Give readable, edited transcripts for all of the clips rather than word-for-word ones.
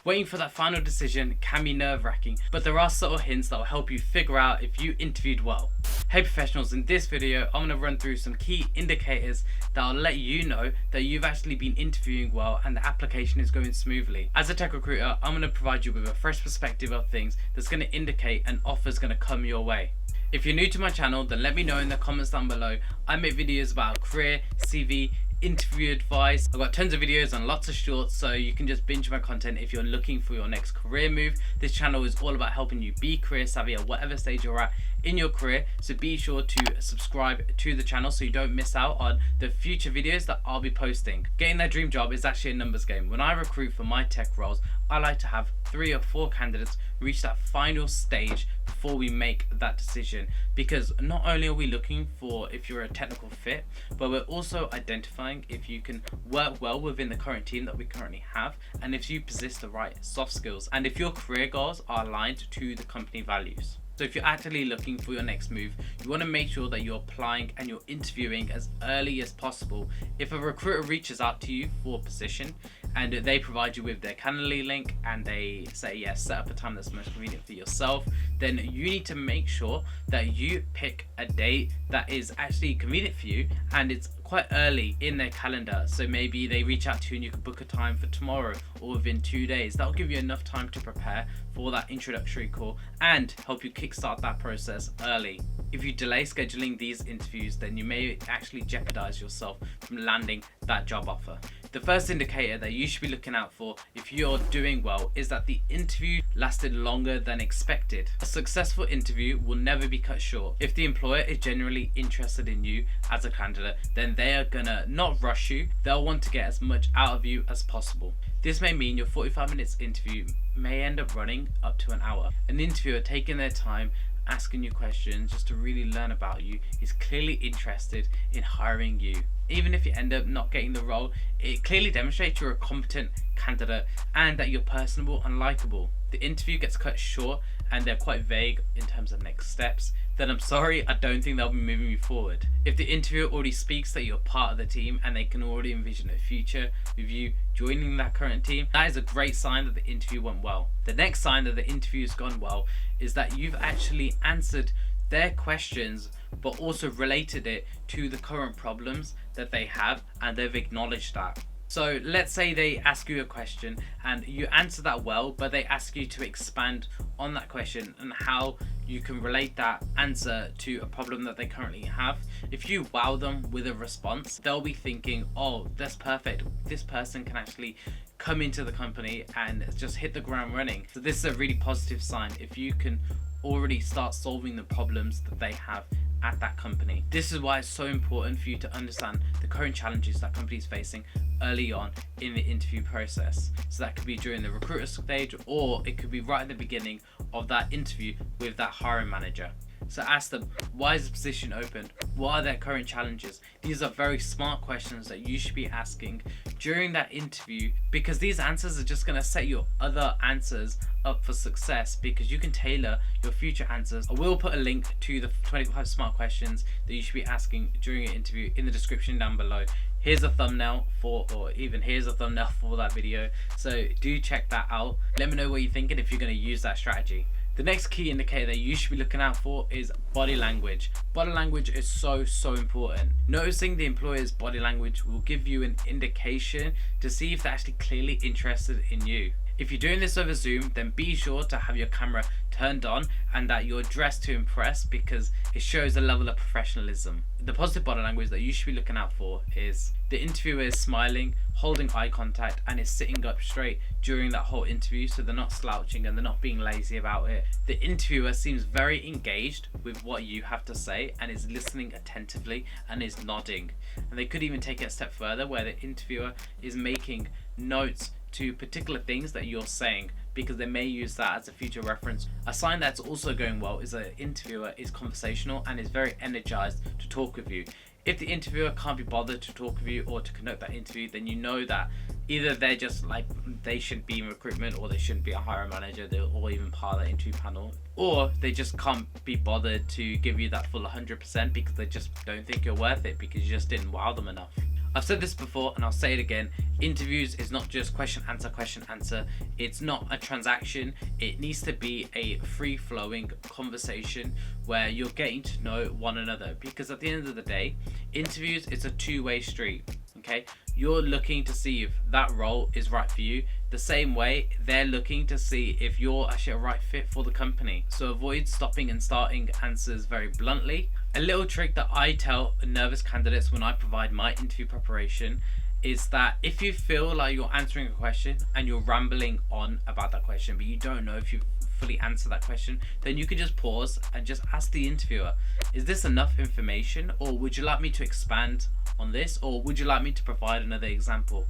Waiting for that final decision can be nerve-wracking, but there are subtle hints that will help you figure out if you interviewed well. Hey professionals, in this video I'm going to run through some key indicators that will let you know that you've actually been interviewing well and the application is going smoothly. As a tech recruiter, I'm going to provide you with a fresh perspective of things that's going to indicate an offer is going to come your way. If you're new to my channel, then let me know in the comments down below. I make videos about career, CV, interview advice. I've got tons of videos and lots of shorts, so you can just binge my content if you're looking for your next career move. This channel is all about helping you be career savvy at whatever stage you're at in your career, so be sure to subscribe to the channel so you don't miss out on the future videos that I'll be posting. Getting that dream job is actually a numbers game. When I recruit for my tech roles, I like to have 3 or 4 candidates reach that final stage before we make that decision, because not only are we looking for if you're a technical fit, but we're also identifying if you can work well within the current team that we currently have, and if you possess the right soft skills, and if your career goals are aligned to the company values. So if you're actively looking for your next move, you want to make sure that you're applying and you're interviewing as early as possible. If a recruiter reaches out to you for a position and they provide you with their Calendly link and they say, yes, set up a time that's most convenient for yourself, then you need to make sure that you pick a date that is actually convenient for you and it's quite early in their calendar. So maybe they reach out to you and you can book a time for tomorrow or within 2 days. That'll give you enough time to prepare for that introductory call and help you kickstart that process early. If you delay scheduling these interviews, then you may actually jeopardize yourself from landing that job offer. The first indicator that you should be looking out for if you're doing well is that the interview lasted longer than expected. A successful interview will never be cut short. If the employer is genuinely interested in you as a candidate, then they are gonna not rush you. They'll want to get as much out of you as possible. This may mean your 45 minutes interview may end up running up to an hour. An interviewer taking their time asking you questions just to really learn about you is clearly interested in hiring you. Even if you end up not getting the role, it clearly demonstrates you're a competent candidate and that you're personable and likable. The interview gets cut short and they're quite vague in terms of next steps, then I'm sorry, I don't think they'll be moving you forward. If the interviewer already speaks that you're part of the team and they can already envision a future with you joining that current team, that is a great sign that the interview went well. The next sign that the interview's gone well is that you've actually answered their questions but also related it to the current problems that they have and they've acknowledged that. So let's say they ask you a question and you answer that well, but they ask you to expand on that question and how you can relate that answer to a problem that they currently have. If you wow them with a response, they'll be thinking, oh, that's perfect. This person can actually come into the company and just hit the ground running. So this is a really positive sign if you can already start solving the problems that they have at that company. This is why it's so important for you to understand the current challenges that companies facing early on in the interview process. So that could be during the recruiter stage, or it could be right at the beginning of that interview with that hiring manager. So ask them, why is the position open? What are their current challenges? These are very smart questions that you should be asking during that interview, because these answers are just going to set your other answers up for success, because you can tailor your future answers. I will put a link to the 25 smart questions that you should be asking during your interview in the description down below. Here's a thumbnail for, or even here's a thumbnail for that video. So do check that out. Let me know what you think and if you're going to use that strategy. The next key indicator that you should be looking out for is body language. Body language is so important. Noticing the employer's body language will give you an indication to see if they're actually clearly interested in you. If you're doing this over Zoom, then be sure to have your camera turned on and that you're dressed to impress, because it shows a level of professionalism. The positive body language that you should be looking out for is the interviewer is smiling, holding eye contact, and is sitting up straight during that whole interview, so they're not slouching and they're not being lazy about it. The interviewer seems very engaged with what you have to say and is listening attentively and is nodding. And they could even take it a step further where the interviewer is making notes to particular things that you're saying, because they may use that as a future reference. A sign that's also going well is that the interviewer is conversational and is very energized to talk with you. If the interviewer can't be bothered to talk with you or to conduct that interview, then you know that either they're just like, they shouldn't be in recruitment, or they shouldn't be a hiring manager, or even part of the interview panel, or they just can't be bothered to give you that full 100% because they just don't think you're worth it because you just didn't wow them enough. I've said this before and I'll say it again. Interviews is not just question, answer. It's not a transaction. It needs to be a free-flowing conversation where you're getting to know one another, because at the end of the day, interviews, it's a two-way street. Okay, you're looking to see if that role is right for you, the same way they're looking to see if you're actually a right fit for the company. So avoid stopping and starting answers very bluntly. A little trick that I tell nervous candidates when I provide my interview preparation is that if you feel like you're answering a question and you're rambling on about that question, but you don't know if you've fully answered that question, then you can just pause and just ask the interviewer, is this enough information, or would you like me to expand on this, or would you like me to provide another example?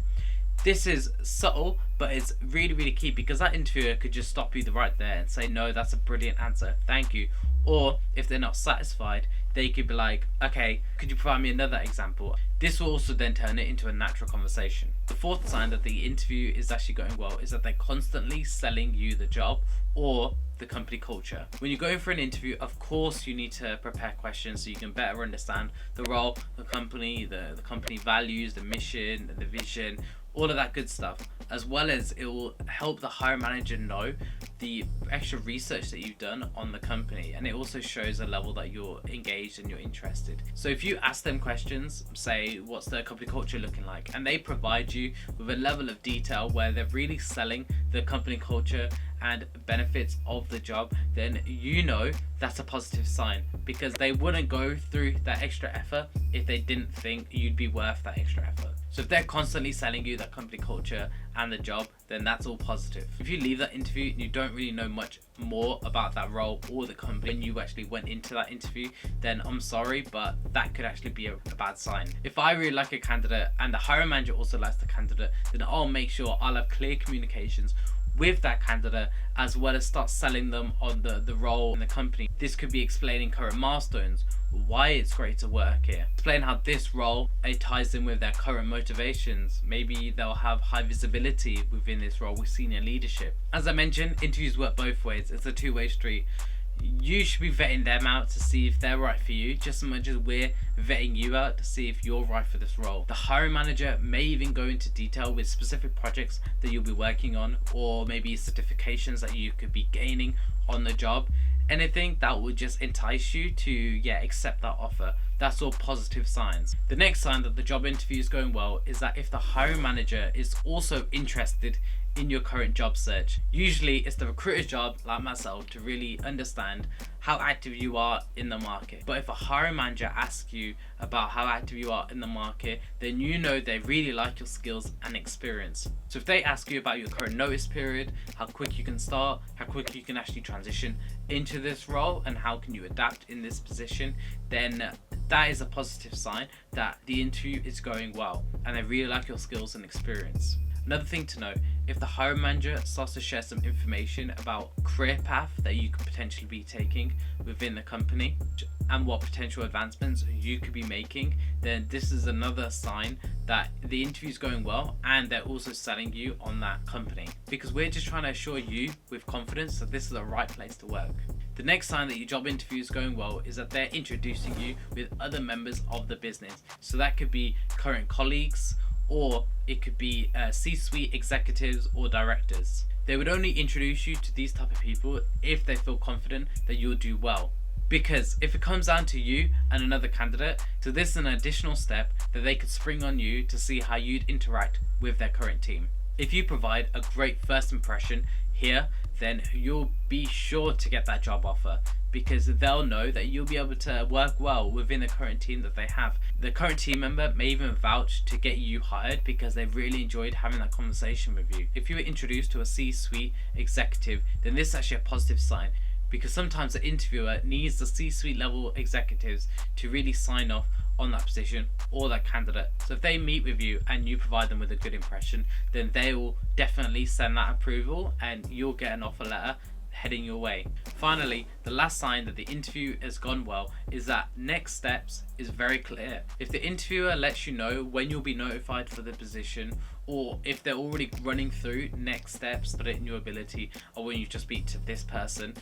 This is subtle, but it's really key, because that interviewer could just stop you right there and say, no, that's a brilliant answer, thank you. Or if they're not satisfied, they could be like, okay, could you provide me another example? This will also then turn it into a natural conversation. The fourth sign that the interview is actually going well is that they're constantly selling you the job or the company culture. When you're going for an interview, of course you need to prepare questions so you can better understand the role, the company, the company values, the mission, the vision, all of that good stuff, as well as it will help the hiring manager know the extra research that you've done on the company, and it also shows a level that you're engaged and you're interested. So if you ask them questions, say what's the company culture looking like, and they provide you with a level of detail where they're really selling the company culture and benefits of the job, then you know that's a positive sign, because they wouldn't go through that extra effort if they didn't think you'd be worth that extra effort. So if they're constantly selling you that company culture and the job, then that's all positive. If you leave that interview and you don't really know much more about that role or the company when you actually went into that interview, then I'm sorry, but that could actually be a bad sign. If I really like a candidate and the hiring manager also likes the candidate, then I'll make sure I'll have clear communications with that candidate, as well as start selling them on the role in the company. This could be explaining current milestones, why it's great to work here, explain how this role ties in with their current motivations. Maybe they'll have high visibility within this role with senior leadership. As I mentioned, interviews work both ways. It's a two-way street. You should be vetting them out to see if they're right for you, just as much as we're vetting you out to see if you're right for this role. The hiring manager may even go into detail with specific projects that you'll be working on, or maybe certifications that you could be gaining on the job. Anything that would just entice you to accept that offer. That's all positive signs. The next sign that the job interview is going well is that if the hiring manager is also interested in your current job search. Usually it's the recruiter's job, like myself, to really understand how active you are in the market. But if a hiring manager asks you about how active you are in the market, then you know they really like your skills and experience. So if they ask you about your current notice period, how quick you can start, how quick you can actually transition into this role, and how can you adapt in this position, then that is a positive sign that the interview is going well and they really like your skills and experience. Another thing to note, if the hiring manager starts to share some information about career path that you could potentially be taking within the company and what potential advancements you could be making, then this is another sign that the interview is going well and they're also selling you on that company, because we're just trying to assure you with confidence that this is the right place to work. The next sign that your job interview is going well is that they're introducing you with other members of the business. So that could be current colleagues, or it could be C-suite executives or directors. They would only introduce you to these type of people if they feel confident that you'll do well. Because if it comes down to you and another candidate, so this is an additional step that they could spring on you to see how you'd interact with their current team. If you provide a great first impression here, then you'll be sure to get that job offer, because they'll know that you'll be able to work well within the current team that they have. The current team member may even vouch to get you hired because they've really enjoyed having that conversation with you. If you were introduced to a C-suite executive, then this is actually a positive sign, because sometimes the interviewer needs the C-suite level executives to really sign off on that position or that candidate. So if they meet with you and you provide them with a good impression, then they will definitely send that approval and you'll get an offer letter heading your way. Finally, the last sign that the interview has gone well is that next steps is very clear. If the interviewer lets you know when you'll be notified for the position, or if they're already running through next steps that are in your ability, or when you just speak to this person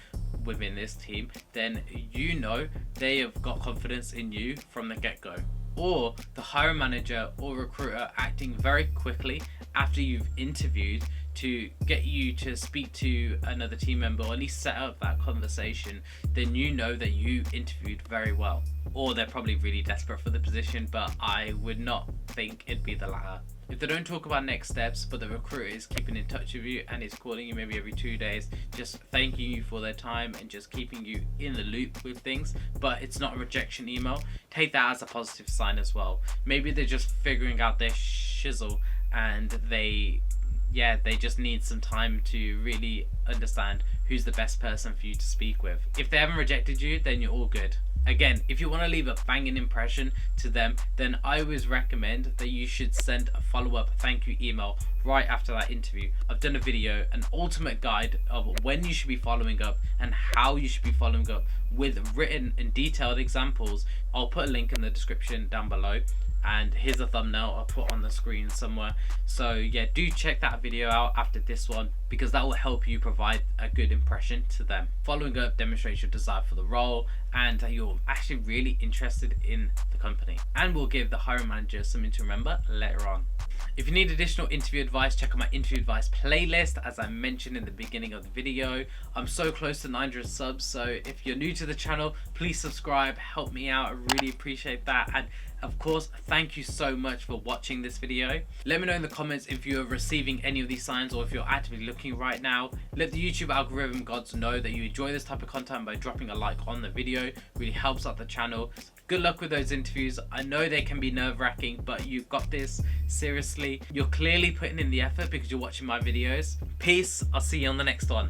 within this team, then you know they have got confidence in you from the get-go. or the hiring manager or recruiter acting very quickly after you've interviewed to get you to speak to another team member, or at least set up that conversation, then you know that you interviewed very well. Or they're probably really desperate for the position, but I would not think it'd be the latter. If they don't talk about next steps, but the recruiter is keeping in touch with you and is calling you maybe every 2 days, just thanking you for their time and just keeping you in the loop with things, but it's not a rejection email, take that as a positive sign as well. Maybe they're just figuring out their shizzle and they just need some time to really understand who's the best person for you to speak with. If they haven't rejected you, then you're all good. Again, if you want to leave a banging impression to them, then I always recommend that you should send a follow-up thank you email right after that interview. I've done a video, an ultimate guide of when you should be following up and how you should be following up with written and detailed examples. I'll put a link in the description down below, and here's a thumbnail I'll put on the screen somewhere. So yeah, do check that video out after this one, because that will help you provide a good impression to them. Following up demonstrates your desire for the role and that you're actually really interested in the company, and will give the hiring manager something to remember later on. If you need additional interview advice, check out my interview advice playlist, as I mentioned in the beginning of the video. I'm so close to 900 subs, so if you're new to the channel, please subscribe, help me out, I really appreciate that. And of course, thank you so much for watching this video. Let me know in the comments if you're receiving any of these signs, or if you're actively looking right now. Let the YouTube algorithm gods know that you enjoy this type of content by dropping a like on the video. Really helps out the channel. Good luck with those interviews. I know they can be nerve-wracking, but you've got this. Seriously, you're clearly putting in the effort because you're watching my videos. Peace. I'll see you on the next one.